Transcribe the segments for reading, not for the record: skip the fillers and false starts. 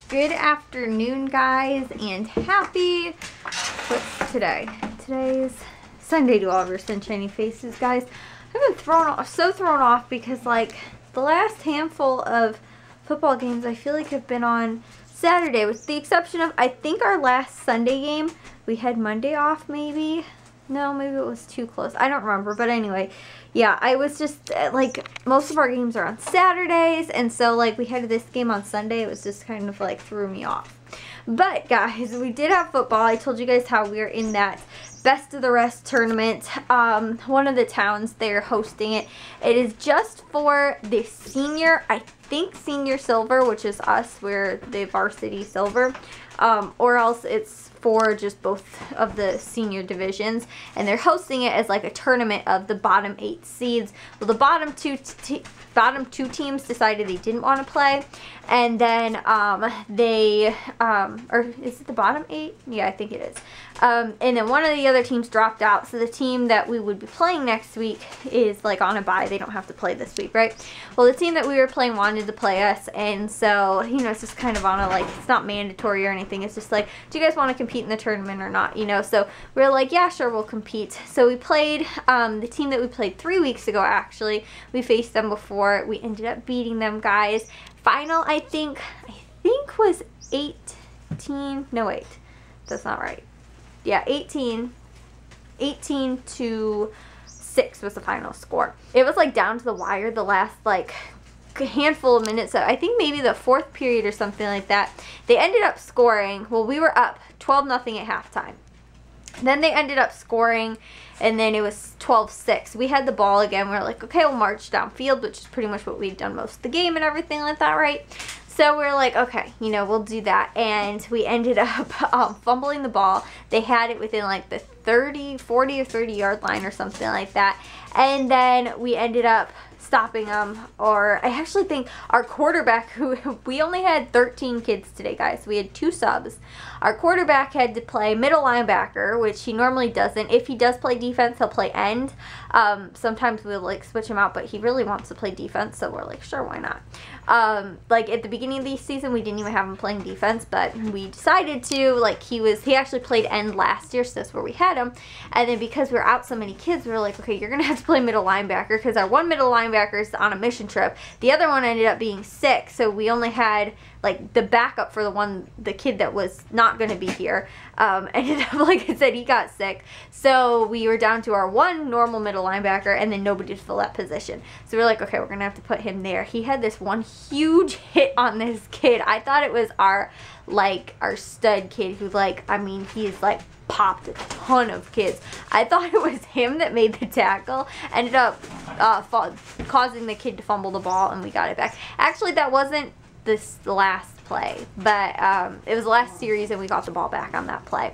Good afternoon, guys, and happy, what's today? Today's Sunday to all of your sunshiny faces, guys. I've been so thrown off because, like, the last handful of football games I feel like have been on Saturday, with the exception of, I think, our last Sunday game. We had Monday off, maybe. No, maybe it was too close. I don't remember, but anyway, yeah, I was just, like, most of our games are on Saturdays, and so, like, we had this game on Sunday. It was just kind of, like, threw me off. But, guys, we did have football. I told you guys how we were in that Best of the Rest tournament. One of the towns, they're hosting it. It is just for the senior, I think senior silver, which is us. We're the varsity silver. Or else it's for just both of the senior divisions, and they're hosting it as like a tournament of the bottom 8 seeds. Well, the bottom two teams decided they didn't want to play, and then or is it the bottom 8? Yeah, I think it is. And then one of the other teams dropped out, so the team that we would be playing next week is like on a bye. They don't have to play this week, right? Well, the team that we were playing wanted to play us, and so, you know, it's just kind of on a, like, it's not mandatory or anything. It's just like, do you guys want to compete in the tournament or not, you know? So we were like, yeah, sure, we'll compete. So we played the team that we played 3 weeks ago, actually. We faced them before. We ended up beating them, guys. Final, I think was 18. No, wait. That's not right. Yeah, 18 to 6 was the final score. It was, like, down to the wire the last, like, handful of minutes. So I think maybe the 4th period or something like that. They ended up scoring. Well, we were up 12-0 at halftime. Then they ended up scoring, and then it was 12-6. We had the ball again. We were like, okay, we'll march downfield, which is pretty much what we'd done most of the game and everything like that, right? So we're like, okay, you know, we'll do that. And we ended up fumbling the ball. They had it within like the 40 or 30 yard line or something like that. And then we ended up stopping them, or I actually think our quarterback, who we only had 13 kids today, guys. We had 2 subs. Our quarterback had to play middle linebacker, which he normally doesn't. If he does play defense, he'll play end. Sometimes we'll, like, switch him out, but he really wants to play defense, so we're like, sure, why not? Like, at the beginning of the season, we didn't even have him playing defense, but we decided to. Like, he actually played end last year, so that's where we had him. And then because we were out so many kids, we were like, okay, you're gonna have to play middle linebacker, because our one middle linebacker is on a mission trip. The other one ended up being sick, so we only had, like, the backup for the kid that was not going to be here. Ended up, like I said, he got sick. So we were down to our one normal middle linebacker, and then nobody to fill that position. So we're like, okay, we're going to have to put him there. He had this one huge hit on this kid. I thought it was our stud kid who, like, I mean, he's, like, popped a ton of kids. I thought it was him that made the tackle. Ended up causing the kid to fumble the ball, and we got it back. Actually, that wasn't the last play, but it was the last series, and we got the ball back on that play.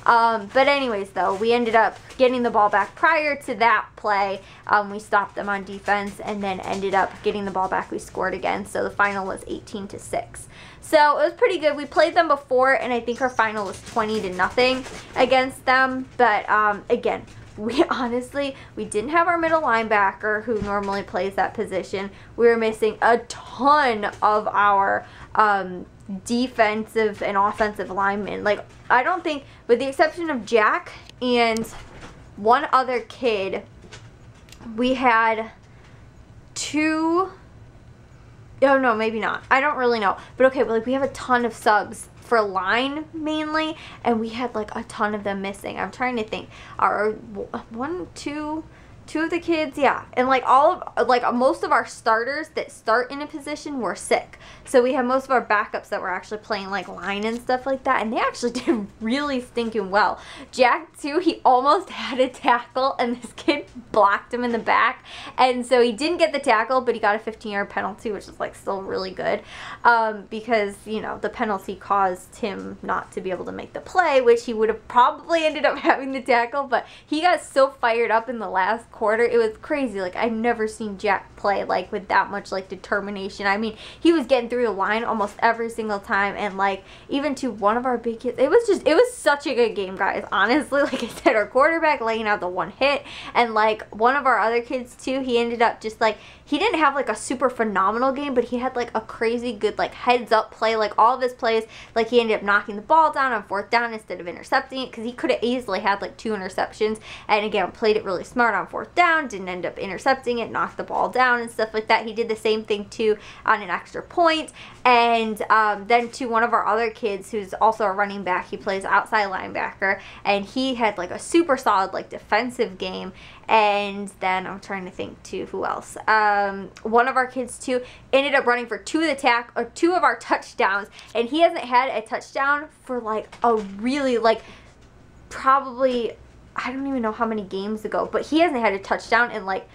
But anyways, though, we ended up getting the ball back prior to that play. We stopped them on defense, and then ended up getting the ball back. We scored again, so the final was 18-6. So it was pretty good. We played them before, and I think our final was 20-0 against them. But again, we didn't have our middle linebacker who normally plays that position. We were missing a ton of our defensive and offensive linemen. Like, I don't think, with the exception of Jack and one other kid, we had 2. Oh, no, maybe not. I don't really know. But okay, but, like, we have a ton of subs for line mainly, and we had, like, a ton of them missing. I'm trying to think. Our 2 of the kids, yeah, and like most of our starters that start in a position were sick. So we have most of our backups that were actually playing like line and stuff like that, and they actually did really stinking well. Jack too, he almost had a tackle, and this kid blocked him in the back, and so he didn't get the tackle, but he got a 15-yard penalty, which is like still really good, because, you know, the penalty caused him not to be able to make the play, which he would have probably ended up having the tackle, but he got so fired up in the last quarter, it was crazy. Like, I've never seen Jack play, like, with that much, like, determination. I mean, he was getting through the line almost every single time, and, like, even to one of our big kids, it was such a good game, guys. Honestly, like I said, our quarterback laying out the one hit, and, like, one of our other kids, too, he ended up just, like, he didn't have, like, a super phenomenal game, but he had, like, a crazy good, like, heads-up play. Like, all of his plays, like, he ended up knocking the ball down on 4th down instead of intercepting it, because he could have easily had, like, 2 interceptions, and, again, played it really smart on 4th down, didn't end up intercepting it, knocked the ball down and stuff like that. He did the same thing, too, on an extra point, and then, to one of our other kids, who's also a running back, he plays outside linebacker, and he had, like, a super solid, like, defensive game. And then I'm trying to think too, who else? One of our kids too ended up running for 2 of our touchdowns, and he hasn't had a touchdown for like a really, like, probably, I don't even know how many games ago, but he hasn't had a touchdown in like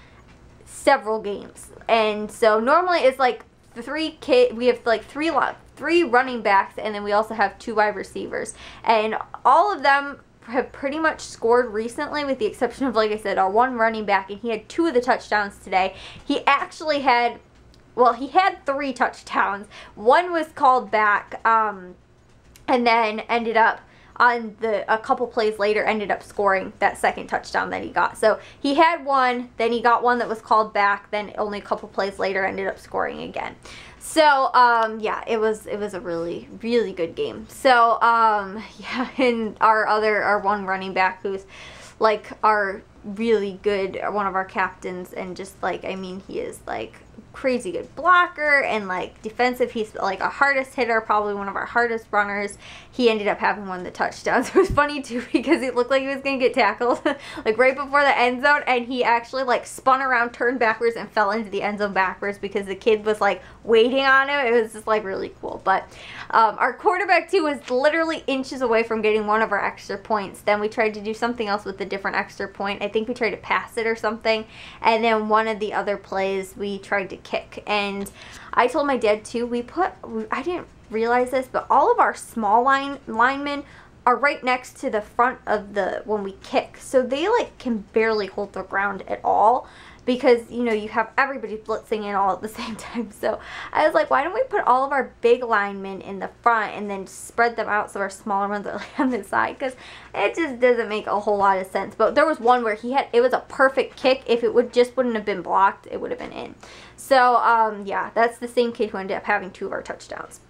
several games. And so normally it's like we have like three running backs, and then we also have 2 wide receivers, and all of them have pretty much scored recently, with the exception of, like I said, our one running back, and he had 2 of the touchdowns today. He actually had, well, he had 3 touchdowns. One was called back, and then ended up on a couple plays later, ended up scoring that second touchdown that he got. So he had one, then he got one that was called back, then only a couple plays later ended up scoring again. So, yeah, it was a really, really good game. So, yeah, and our one running back, who's, like, our really good, one of our captains, and just, like, I mean, he is, like, crazy good blocker, and, like, defensive. He's, like, a hardest hitter, probably one of our hardest runners. He ended up having one of the touchdowns. It was funny, too, because it looked like he was going to get tackled, like, right before the end zone, and he actually, like, spun around, turned backwards, and fell into the end zone backwards because the kid was, like, waiting on him. It was just, like, really cool. But our quarterback, too, was literally inches away from getting one of our extra points. Then we tried to do something else with a different extra point. I think we tried to pass it or something, and then one of the other plays we tried to kick. And I told my dad, too, I didn't realize this, but all of our small linemen are right next to the front of when we kick, so they, like, can barely hold the ground at all, because, you know, you have everybody blitzing in all at the same time. So I was like, why don't we put all of our big linemen in the front and then spread them out so our smaller ones are, like, on the side, because it just doesn't make a whole lot of sense. But there was one where it was a perfect kick. If it wouldn't have been blocked, it would have been in. So, yeah, that's the same kid who ended up having 2 of our touchdowns.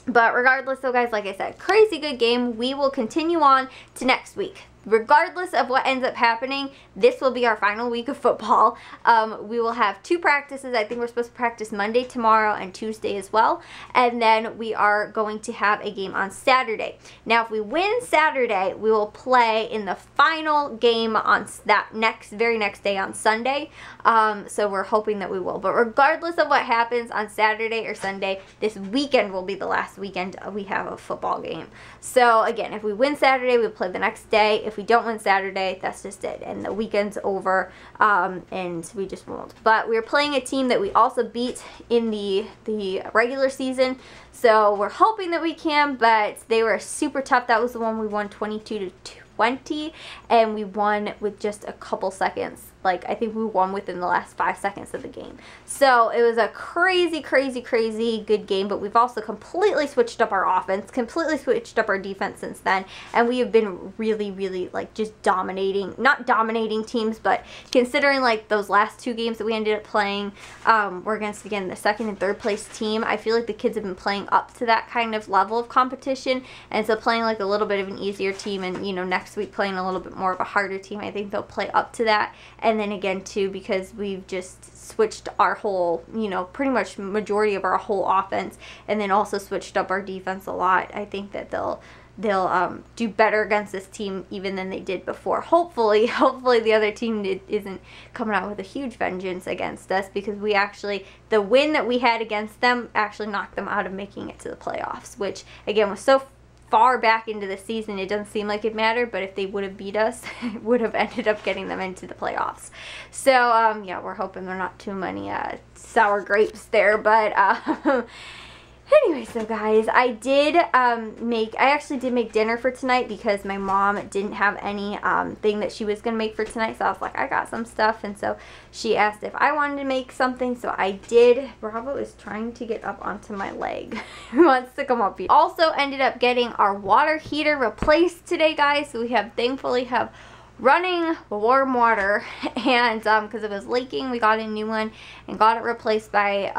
But regardless, though, guys, like I said, crazy good game. We will continue on to next week. Regardless of what ends up happening, this will be our final week of football. We will have 2 practices. I think we're supposed to practice Monday, tomorrow, and Tuesday as well. And then we are going to have a game on Saturday. Now, if we win Saturday, we will play in the final game on that very next day on Sunday. So we're hoping that we will. But regardless of what happens on Saturday or Sunday, this weekend will be the last weekend we have a football game. So, again, if we win Saturday, we'll play the next day. If we don't win Saturday, that's just it, and the weekend's over, and we just won't. But we're playing a team that we also beat in the regular season, so we're hoping that we can, but they were super tough. That was the one we won 22-20, and we won with just a couple seconds. Like, I think we won within the last 5 seconds of the game. So it was a crazy, crazy, crazy good game, but we've also completely switched up our offense, completely switched up our defense since then, and we have been really, really, like, just dominating, not dominating teams, but considering, like, those last 2 games that we ended up playing, we're against, again, the 2nd and 3rd place team. I feel like the kids have been playing up to that kind of level of competition, and so playing, like, a little bit of an easier team, and, you know, next week playing a little bit more of a harder team, I think they'll play up to that. And then again, too, because we've just switched our whole, you know, pretty much majority of our whole offense, and then also switched up our defense a lot, I think that they'll do better against this team even than they did before. Hopefully the other team isn't coming out with a huge vengeance against us, because the win that we had against them actually knocked them out of making it to the playoffs, which, again, was so far back into the season, it doesn't seem like it mattered, but if they would have beat us, it would have ended up getting them into the playoffs. So, yeah, we're hoping there are not too many sour grapes there, but Anyway, so guys, I actually did make dinner for tonight because my mom didn't have any thing that she was going to make for tonight. So I was like, I got some stuff. And so she asked if I wanted to make something. So I did. Bravo is trying to get up onto my leg. He wants to come up here. Also ended up getting our water heater replaced today, guys. So we thankfully have running warm water, and because it was leaking, we got a new one and got it replaced by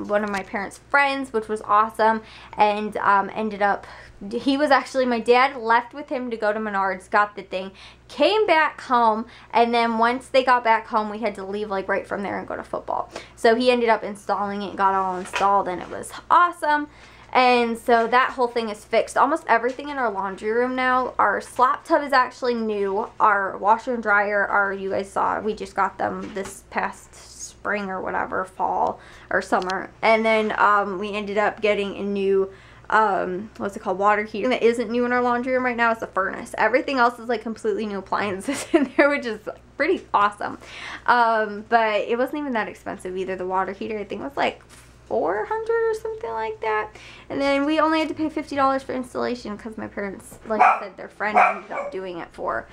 one of my parents' friends, which was awesome. And ended up, my dad left with him to go to Menards, got the thing, came back home, and then once they got back home, we had to leave like right from there and go to football. So he ended up installing it, got it all installed, and it was awesome. And so that whole thing is fixed. Almost everything in our laundry room now. Our slap tub is actually new. Our washer and dryer you guys saw, we just got them this past spring or whatever, fall or summer. And then we ended up getting a new, what's it called, water heater. That isn't new in our laundry room right now is the furnace. Everything else is like completely new appliances in there, which is pretty awesome. But it wasn't even that expensive either. The water heater, I think, was like $400 or something like that. And then we only had to pay $50 for installation because my parents, like I said, their friend ended up doing it for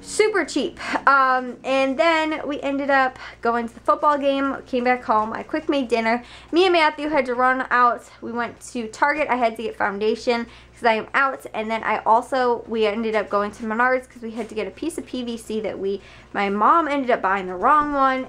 super cheap. And then we ended up going to the football game, came back home, I quick made dinner. Me and Matthew had to run out. We went to Target. I had to get foundation because I am out. And then we ended up going to Menards because we had to get a piece of PVC that my mom ended up buying the wrong one,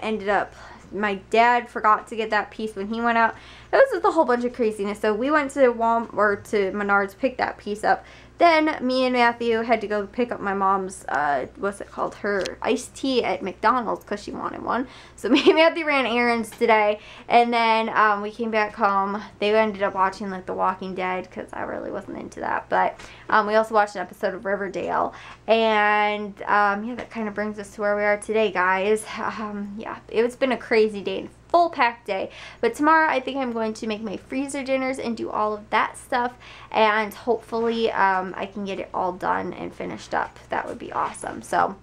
my dad forgot to get that piece when he went out. It was just a whole bunch of craziness. So we went to to Menards, picked that piece up. Then me and Matthew had to go pick up my mom's, her iced tea at McDonald's because she wanted one. So me and Matthew ran errands today. And then we came back home. They ended up watching like The Walking Dead because I really wasn't into that. But we also watched an episode of Riverdale. And yeah, that kind of brings us to where we are today, guys. Yeah, it's been a crazy day. Full packed day, but tomorrow I think I'm going to make my freezer dinners and do all of that stuff, and hopefully I can get it all done and finished up. That would be awesome. So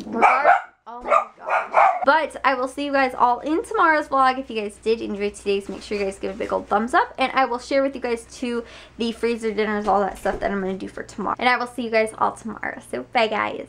oh my god. But I will see you guys all in tomorrow's vlog. If you guys did enjoy today's, make sure you guys give a big old thumbs up, and I will share with you guys too the freezer dinners, all that stuff that I'm going to do for tomorrow. And I will see you guys all tomorrow. So bye guys.